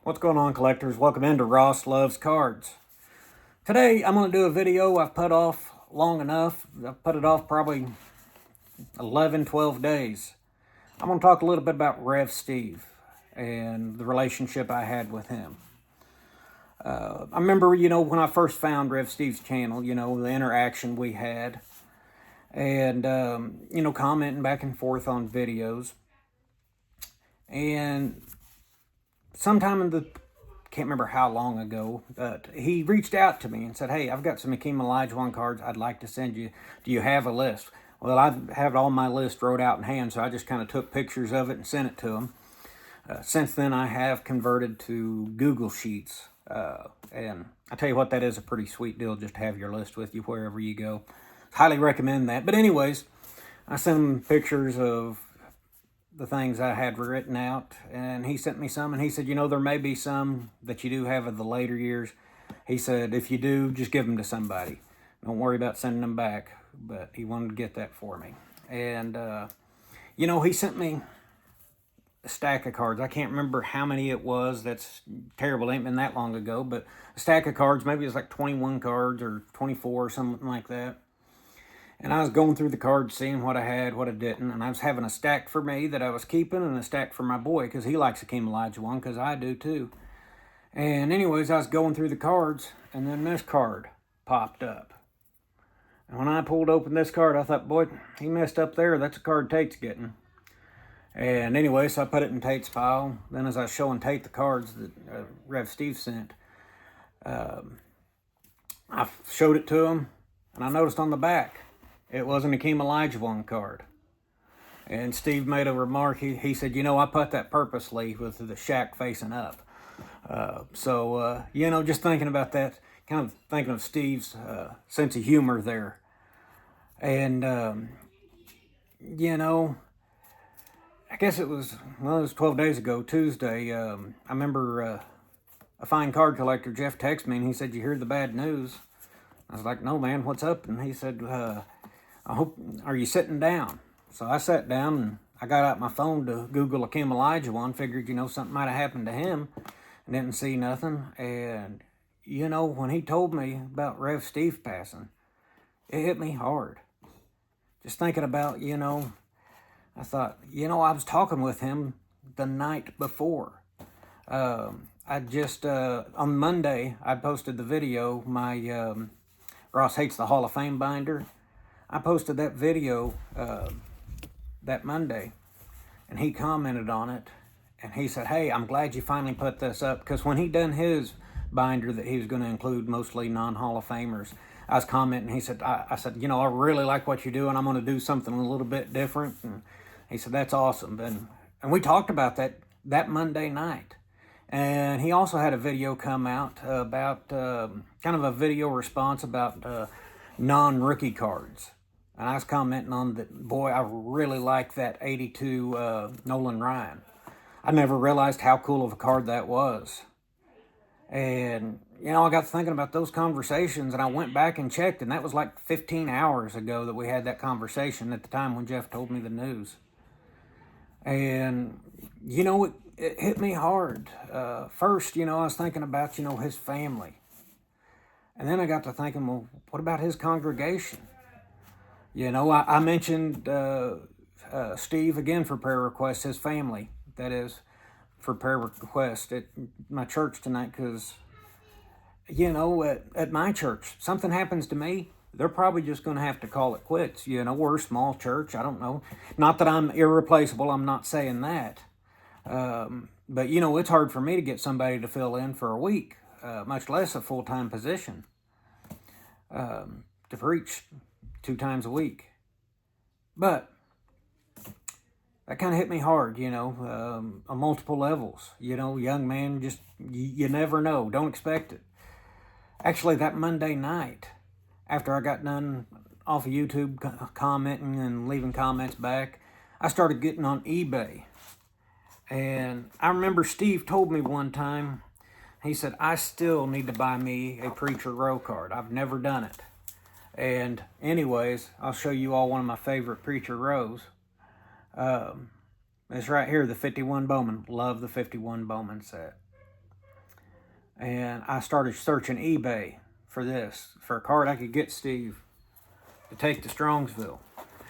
What's going on, collectors? Welcome into Ross Loves Cards. Today I'm going to do a video I've put off long enough. I've put it off probably 11, 12 days. I'm going to talk a little bit about Rev Steve and the relationship I had with him. I remember, when I first found Rev Steve's channel, the interaction we had and, commenting back and forth on videos. And sometime in the can't remember how long ago, but he reached out to me and said, "Hey, I've got some Akeem Olajuwon cards I'd like to send you. Do you have a list?" Well, I have all my list wrote out in hand, so I just kind of took pictures of it and sent it to him. Since then, I have converted to Google Sheets, and I tell you what, that is a pretty sweet deal just to have your list with you wherever you go. Highly recommend that. But anyways, I sent him pictures of the things I had written out, and he sent me some, and he said, there may be some that you do have of the later years. He said, if you do, just give them to somebody. Don't worry about sending them back, but he wanted to get that for me. And, he sent me a stack of cards. I can't remember how many it was. That's terrible. It ain't been that long ago, but a stack of cards, maybe it was like 21 cards or 24 or something like that. And I was going through the cards, seeing what I had, what I didn't. And I was having a stack for me that I was keeping and a stack for my boy because he likes Akeem Olajuwon because I do too. And anyways, I was going through the cards and then this card popped up. And when I pulled open this card, I thought, boy, he messed up there. That's a card Tate's getting. And anyway, so I put it in Tate's pile. Then as I was showing Tate the cards that Rev Steve sent, I showed it to him. And I noticed on the back, it was an Akeem Olajuwon card. And Steve made a remark. He said, I put that purposely with the Shaq facing up. Just thinking about that, kind of thinking of Steve's sense of humor there. And, I guess it was 12 days ago, Tuesday. I remember a fine card collector, Jeff, texted me, and he said, "You hear the bad news?" I was like, "No, man, what's up?" And he said, are you sitting down? So I sat down and I got out my phone to Google Akeem Olajuwon, figured, something might have happened to him, and didn't see nothing. And, when he told me about Rev Steve passing, it hit me hard. Just thinking about, I thought, I was talking with him the night before. On Monday, I posted the video, my Ross Hates the Hall of Fame binder. I posted that video that Monday, and he commented on it, and he said, "Hey, I'm glad you finally put this up," because when he done his binder that he was going to include mostly non-Hall of Famers, I was commenting, he said, I said, I really like what you're doing. I'm going to do something a little bit different. And he said, "That's awesome." And we talked about that Monday night. And he also had a video come out about kind of a video response about non-rookie cards. And I was commenting on that, boy, I really like that 82 Nolan Ryan. I never realized how cool of a card that was. And, I got thinking about those conversations, and I went back and checked, and that was like 15 hours ago that we had that conversation at the time when Jeff told me the news. And, it hit me hard. First, I was thinking about, his family. And then I got to thinking, well, what about his congregation? I mentioned Steve again for prayer requests, his family, that is, for prayer requests at my church tonight, because, at my church, something happens to me, they're probably just going to have to call it quits. We're a small church. I don't know. Not that I'm irreplaceable. I'm not saying that. But, it's hard for me to get somebody to fill in for a week, much less a full-time position, to preach 2 times a week. But that kind of hit me hard, on multiple levels. Young man, just, you never know. Don't expect it. Actually, that Monday night, after I got done off of YouTube commenting and leaving comments back, I started getting on eBay. And I remember Steve told me one time, he said, "I still need to buy me a Preacher Row card. I've never done it." And anyways, I'll show you all one of my favorite Preacher Rows. It's right here, the 51 Bowman. Love the 51 Bowman set. and I started searching eBay for a card I could get Steve to take to Strongsville.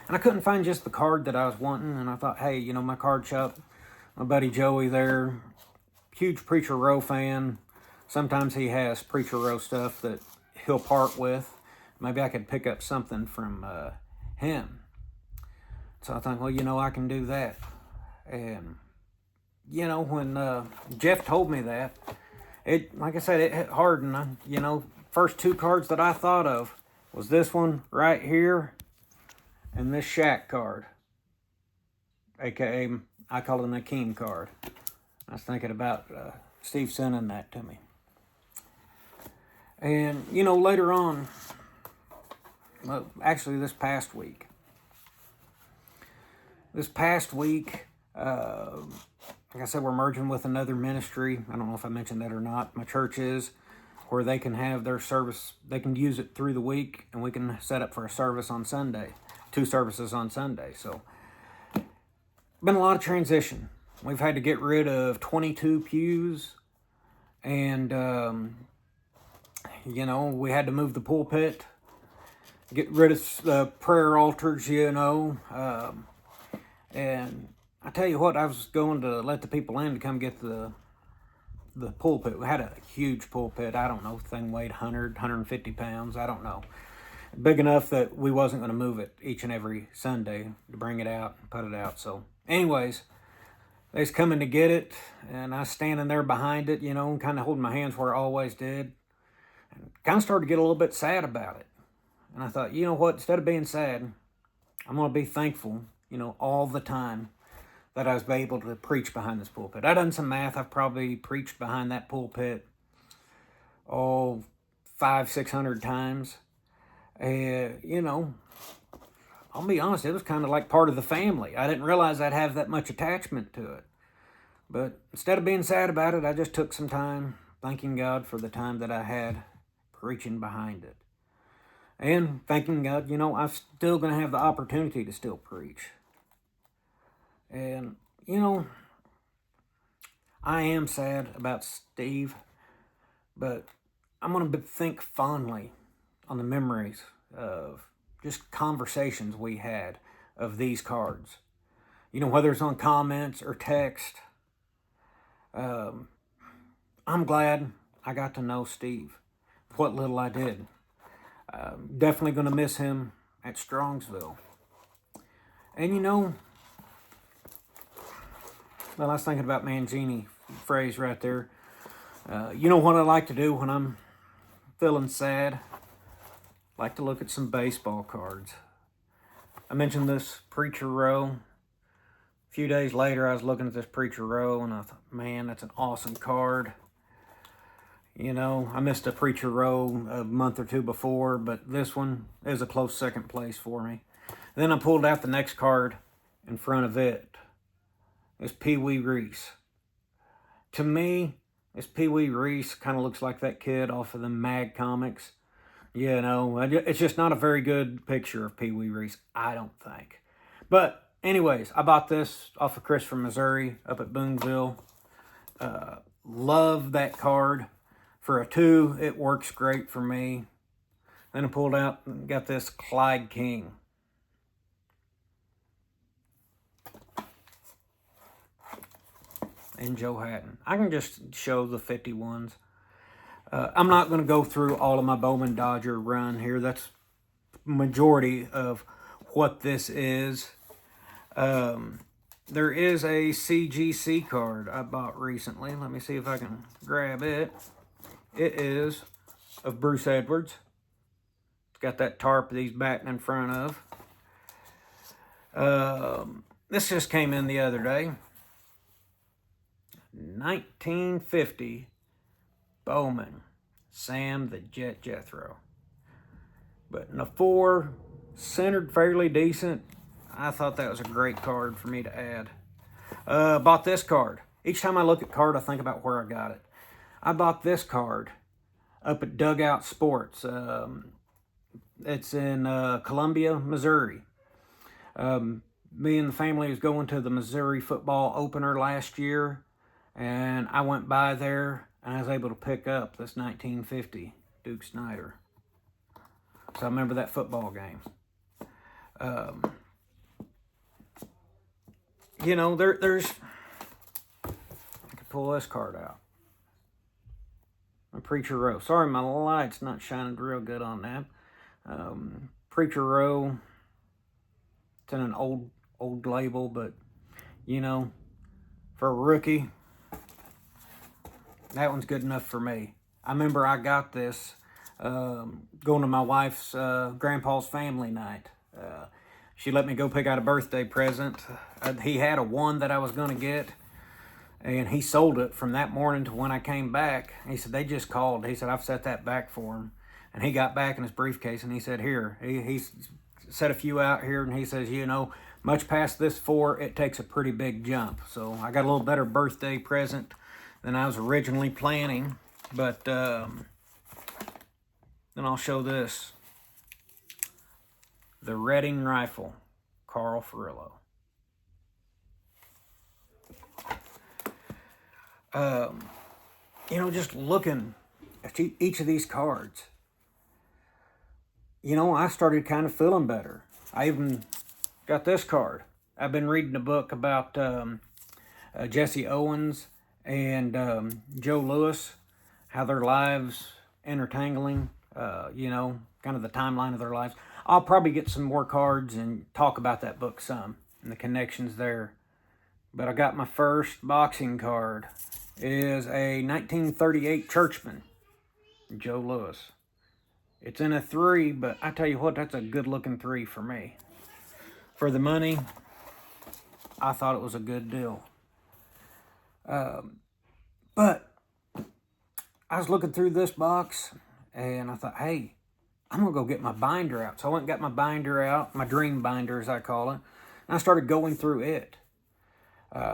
And I couldn't find just the card that I was wanting, and I thought, hey, you know, my card shop, my buddy Joey there, huge Preacher Row fan. Sometimes he has Preacher Row stuff that he'll part with. Maybe I could pick up something from him. So I thought, well, you know, I can do that. And, you know, when Jeff told me that, like I said, it hit hard. And, you know, first two cards that I thought of was this one right here and this Shaq card. AKA, I call it an Akeem card. I was thinking about Steve sending that to me. And, you know, later on, well, actually this past week, like I said, we're merging with another ministry. I don't know if I mentioned that or not. My church is, where they can have their service, they can use it through the week, and we can set up for a service on Sunday, 2 services on Sunday. So, been a lot of transition. We've had to get rid of 22 pews, and, you know, we had to move the pulpit, get rid of the prayer altars, you know, and I tell you what, I was going to let the people in to come get the pulpit. We had a huge pulpit. I don't know, thing weighed 150 pounds. I don't know. Big enough that we wasn't going to move it each and every Sunday to bring it out and put it out. So anyways, they was coming to get it, and I was standing there behind it, you know, kind of holding my hands where I always did. And kind of started to get a little bit sad about it. And I thought, you know what, instead of being sad, I'm going to be thankful, you know, all the time that I was able to preach behind this pulpit. I done some math. I've probably preached behind that pulpit, 500-600 times. You know, I'll be honest, it was kind of like part of the family. I didn't realize I'd have that much attachment to it. But instead of being sad about it, I just took some time thanking God for the time that I had preaching behind it. And thanking God, you know, I'm still going to have the opportunity to still preach. And, you know, I am sad about Steve, but I'm going to think fondly on the memories of just conversations we had of these cards. You know, whether it's on comments or text. I'm glad I got to know Steve, what little I did. Definitely going to miss him at Strongsville. And, you know, well, I was thinking about Mangini phrase right there. You know what I like to do when I'm feeling sad? I like to look at some baseball cards. I mentioned this Preacher Row. A few days later, I was looking at this Preacher Row, and I thought, man, that's an awesome card. You know, I missed a Preacher Row a month or two before, but this one is a close second place for me. Then I pulled out the next card in front of it. It's Pee Wee Reese. To me, this Pee Wee Reese kind of looks like that kid off of the Mag comics. You know, it's just not a very good picture of Pee Wee Reese, I don't think. But anyways, I bought this off of Chris from Missouri up at Boonville. Love that card. For a 2, it works great for me. Then I pulled out and got this Clyde King. And Joe Hatton. I can just show the 51s. I'm not going to go through all of my Bowman Dodger run here. That's majority of what this is. There is a CGC card I bought recently. Let me see if I can grab it. It is of Bruce Edwards. It's got that tarp that he's batting in front of. This just came in the other day. 1950 Bowman Sam the Jet Jethro. But in a 4, centered fairly decent. I thought that was a great card for me to add. Bought this card. Each time I look at card, I think about where I got it. I bought this card up at Dugout Sports. It's in Columbia, Missouri. Me and the family was going to the Missouri football opener last year, and I went by there and I was able to pick up this 1950 Duke Snider. So I remember that football game. You know, there's... I could pull this card out. Preacher Row. Sorry, my light's not shining real good on that. Preacher Row. It's in an old label, but, you know, for a rookie, that one's good enough for me. I remember I got this going to my wife's grandpa's family night. She let me go pick out a birthday present. He had a one that I was going to get, and he sold it from that morning to when I came back. He said, they just called. He said, I've set that back for him. And he got back in his briefcase, and he said, here. He set a few out here, and he says, you know, much past this 4, it takes a pretty big jump. So I got a little better birthday present than I was originally planning. But then I'll show this. The Redding Rifle, Carl Furillo. You know, just looking at each of these cards, you know, I started kind of feeling better. I even got this card. I've been reading a book about Jesse Owens and Joe Louis, how their lives intertangling, you know, kind of the timeline of their lives. I'll probably get some more cards and talk about that book some and the connections there. But I got my first boxing card. It is a 1938 Churchman, Joe Louis. It's in a 3, but I tell you what, that's a good looking 3 for me. For the money, I thought it was a good deal. But I was looking through this box, and I thought, hey, I'm going to go get my binder out. So I went and got my binder out, my dream binder as I call it, and I started going through it.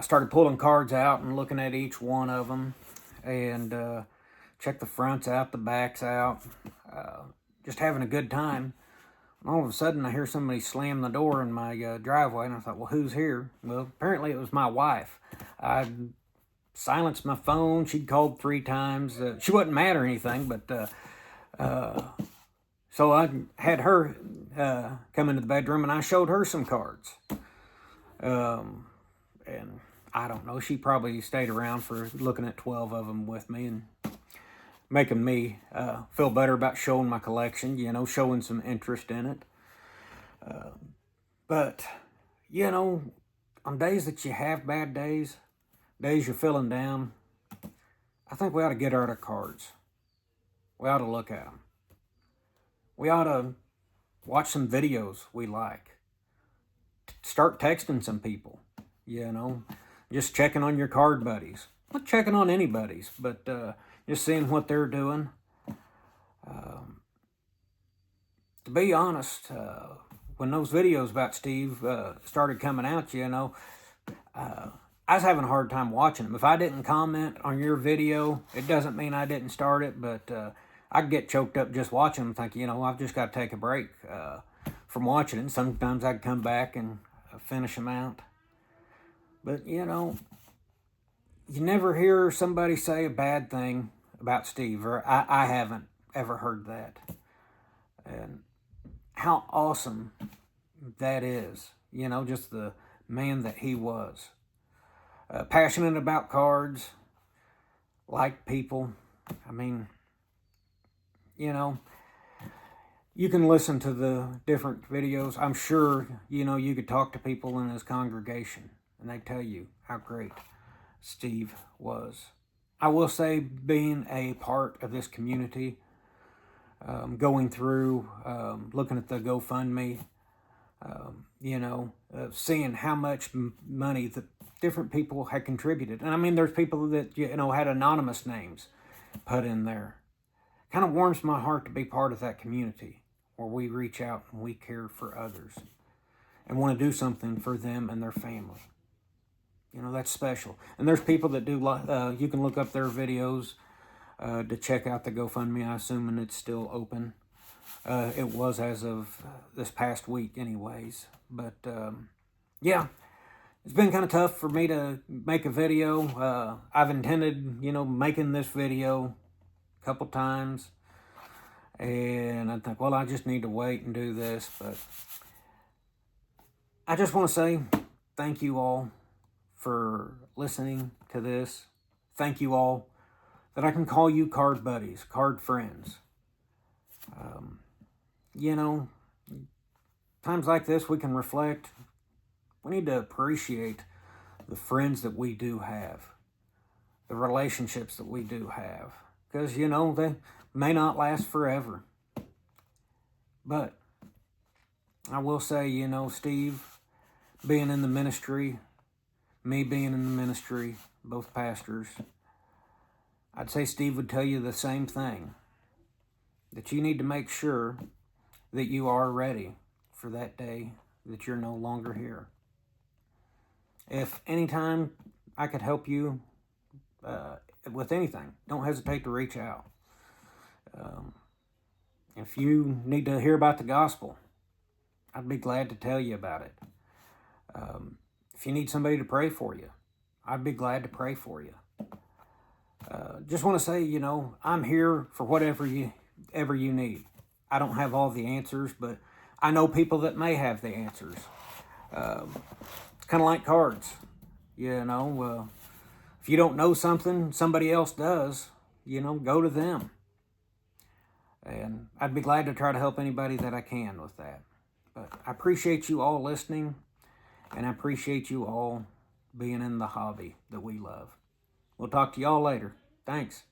Started pulling cards out and looking at each one of them, and check the fronts out, the backs out, just having a good time. And all of a sudden, I hear somebody slam the door in my driveway, and I thought, well, who's here? Well, apparently it was my wife. I silenced my phone. She'd called 3 times. She wasn't mad or anything, but so I had her come into the bedroom, and I showed her some cards. And I don't know, she probably stayed around for looking at 12 of them with me and making me feel better about showing my collection, you know, showing some interest in it. But, you know, on days that you have bad days, days you're feeling down, I think we ought to get out our cards. We ought to look at them. We ought to watch some videos we like. Start texting some people. You know, just checking on your card buddies. Not checking on anybody's, but just seeing what they're doing. To be honest, when those videos about Steve started coming out, you know, I was having a hard time watching them. If I didn't comment on your video, it doesn't mean I didn't start it, but I'd get choked up just watching them, thinking, you know, I've just got to take a break from watching it. And sometimes I'd come back and finish them out. But, you know, you never hear somebody say a bad thing about Steve, or I haven't ever heard that. And how awesome that is, you know, just the man that he was. Passionate about cards, liked people. I mean, you know, you can listen to the different videos. I'm sure, you know, you could talk to people in his congregation, and they tell you how great Steve was. I will say, being a part of this community, going through, looking at the GoFundMe, you know, seeing how much money that different people had contributed. And I mean, there's people that, you know, had anonymous names put in there. Kind of warms my heart to be part of that community where we reach out and we care for others and want to do something for them and their family. You know, that's special. And there's people that do, you can look up their videos to check out the GoFundMe. I'm assuming it's still open. It was as of this past week anyways. But, yeah, it's been kind of tough for me to make a video. I've intended, making this video a couple times. And I think, well, I just need to wait and do this. But I just want to say thank you all for listening to this. Thank you all that I can call you card buddies, card friends. Times like this, we can reflect. We need to appreciate the friends that we do have, the relationships that we do have. Because, they may not last forever. But I will say, Steve being in the ministry, me being in the ministry, both pastors, I'd say Steve would tell you the same thing. That you need to make sure that you are ready for that day that you're no longer here. If anytime I could help you with anything, don't hesitate to reach out. If you need to hear about the gospel, I'd be glad to tell you about it. If you need somebody to pray for you, I'd be glad to pray for you. Just want to say, I'm here for whatever you need. I don't have all the answers, but I know people that may have the answers. It's kind of like cards, if you don't know something, somebody else does, go to them. And I'd be glad to try to help anybody that I can with that. But I appreciate you all listening, and I appreciate you all being in the hobby that we love. We'll talk to y'all later. Thanks.